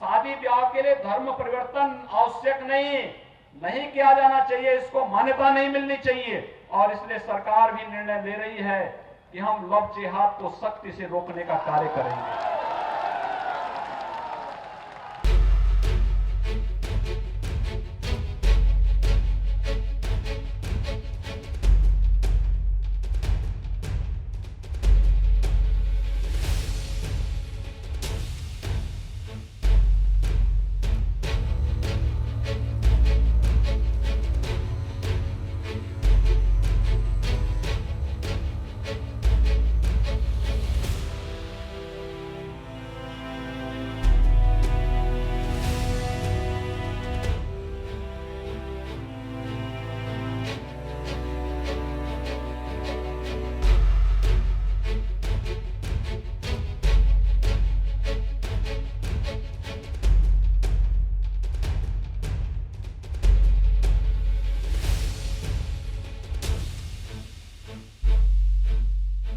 शादी ब्याह के लिए धर्म परिवर्तन आवश्यक नहीं किया जाना चाहिए, इसको मान्यता नहीं मिलनी चाहिए। और इसलिए सरकार भी निर्णय ले रही है कि हम लव जिहाद को सख्ती से रोकने का कार्य करेंगे।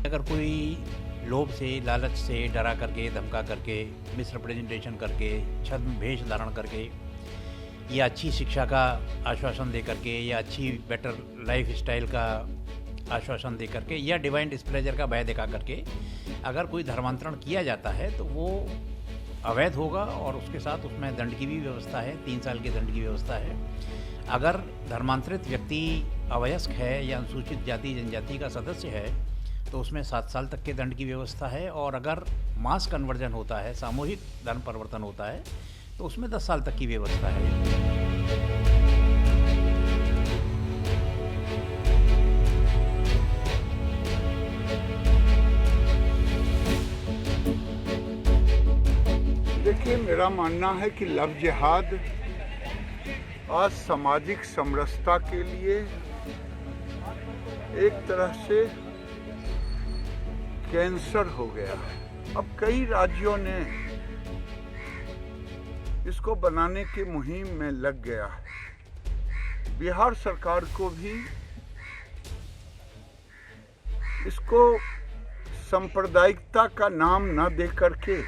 अगर कोई लोभ से, लालच से, डरा करके, धमका करके, मिसरिप्रेजेंटेशन करके, छद्म भेष धारण करके या अच्छी शिक्षा का आश्वासन दे करके या अच्छी बेटर लाइफ स्टाइल का आश्वासन दे करके या डिवाइन डिस्प्लेजर का भय दिखा करके अगर कोई धर्मांतरण किया जाता है तो वो अवैध होगा और उसके साथ उसमें दंड की भी व्यवस्था है, 3 साल के दंड की व्यवस्था है। अगर धर्मांतरित व्यक्ति अवयस्क है या अनुसूचित जाति जनजाति का सदस्य है तो उसमें 7 साल तक के दंड की व्यवस्था है। और अगर मास कन्वर्जन होता है, सामूहिक धर्म परिवर्तन होता है तो उसमें 10 साल तक की व्यवस्था है। देखिए, मेरा मानना है कि लव जिहाद आज सामाजिक समरसता के लिए एक तरह से कैंसर हो गया है। अब कई राज्यों ने इसको बनाने की मुहिम में लग गया है। बिहार सरकार को भी इसको सांप्रदायिकता का नाम न दे करके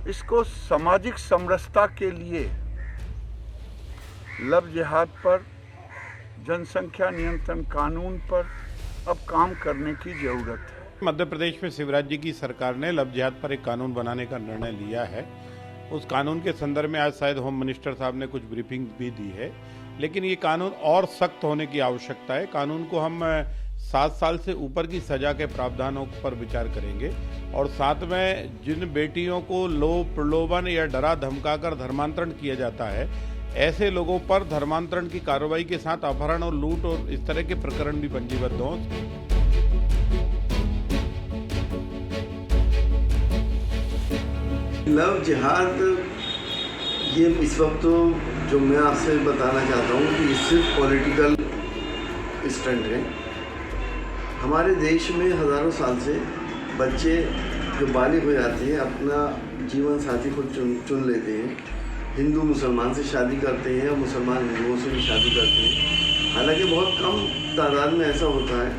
इसको सामाजिक समरसता के लिए लव जिहाद पर, जनसंख्या नियंत्रण कानून पर अब काम करने की जरूरत है। मध्य प्रदेश में शिवराज जी की सरकार ने लव जिहाद पर एक कानून बनाने का निर्णय लिया है। उस कानून के संदर्भ में आज शायद होम मिनिस्टर साहब ने कुछ ब्रीफिंग भी दी है, लेकिन ये कानून और सख्त होने की आवश्यकता है। कानून को हम 7 साल से ऊपर की सजा के प्रावधानों पर विचार करेंगे और साथ में जिन बेटियों को लोभ, प्रलोभन या डरा धमकाकर धर्मांतरण किया जाता है, ऐसे लोगों पर धर्मांतरण की कार्रवाई के साथ अपहरण और लूट और इस तरह के प्रकरण भी पंजीबद्ध हों। लव जिहाद ये इस वक्त तो जो मैं आपसे बताना चाहता हूँ कि सिर्फ पॉलिटिकल स्टंट है। हमारे देश में हज़ारों साल से बच्चे जो बालिग हो जाते हैं अपना जीवन साथी को चुन लेते हैं। हिंदू मुसलमान से शादी करते हैं और मुसलमान हिंदुओं से भी शादी करते हैं। हालांकि बहुत कम तादाद में ऐसा होता है,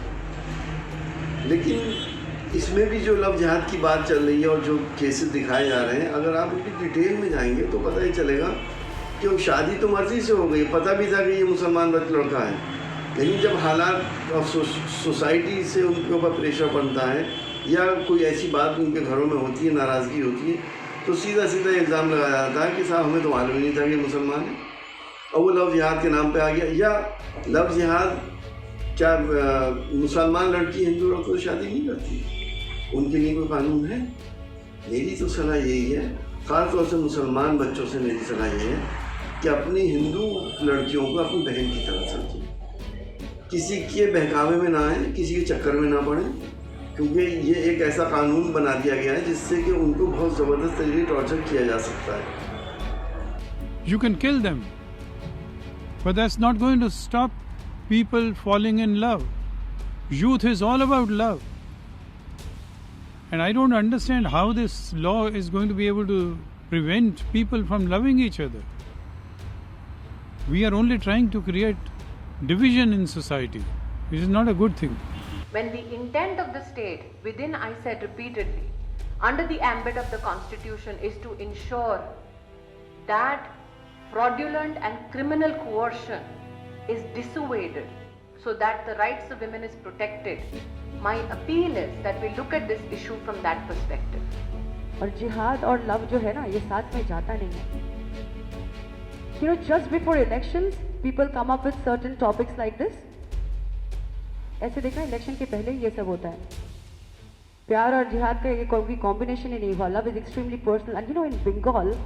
लेकिन इसमें भी जो लव जिहाद की बात चल रही है और जो केसेस दिखाए जा रहे हैं, अगर आप उनकी डिटेल में जाएंगे तो पता ही चलेगा कि शादी तो मर्जी से हो गई, पता भी था कि ये मुसलमान लड़का है, लेकिन जब हालात और सोसाइटी से उनके ऊपर प्रेशर बनता है या कोई ऐसी बात उनके घरों में होती है, नाराज़गी होती है, तो सीधा सीधा इल्ज़ाम लगाया जाता है कि साहब हमें तो मालूम ही नहीं था कि मुसलमान है, और वो लव जिहाद के नाम पे आ गया। या लव जिहाद क्या मुसलमान लड़की हिंदू लड़कों से शादी नहीं करती, उनके लिए कोई कानून है? मेरी तो सलाह यही है, ख़ासतौर से मुसलमान बच्चों से मेरी सलाह यही है कि अपनी हिंदू लड़कियों को अपनी बहन की तरह समझें, किसी के बहकावे में ना आए, किसी के चक्कर में ना पड़े, क्योंकि ये एक ऐसा कानून बना दिया गया है जिससे कि उनको बहुत ज़बरदस्त तरीके टॉर्चर किया जा सकता है। You can kill them, but that's not going to stop people falling in love. Youth is all about love. And I don't understand how this law is going to be able to prevent people from loving each other. We are only trying to create division in society, which is not a good thing. When the intent of the state, within I said repeatedly, under the ambit of the Constitution is to ensure that fraudulent and criminal coercion is dissuaded so that the rights of women is protected. My appeal is that we look at this issue from that perspective. और जिहाद और love जो है ना ये साथ में जाता नहीं है. You know, just before elections, people come up with certain topics like this. ऐसे देखना इलेक्शन के पहले ये सब होता है. प्यार और जिहाद का ये कोई कॉम्बिनेशन ही नहीं हुआ. Love is extremely personal. And you know, in Bengal,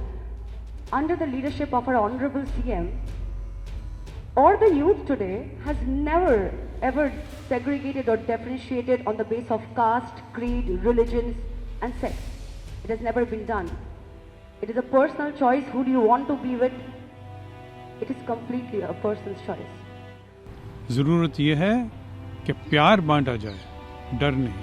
under the leadership of our honorable CM, or the youth today has never ever segregated or differentiated on the basis of caste, creed, religions and sex. It has never been done. It is a personal choice. Who do you want to be with? It is completely a person's choice. ज़रूरत यह है कि प्यार बांटा जाए, डर नहीं.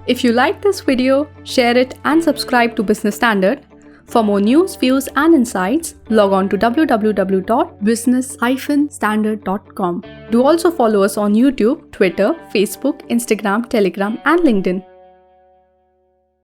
If you like this video, share it and subscribe to Business Standard. For more news, views and insights, log on to www.business-standard.com. Do also follow us on YouTube, Twitter, Facebook, Instagram, Telegram and LinkedIn.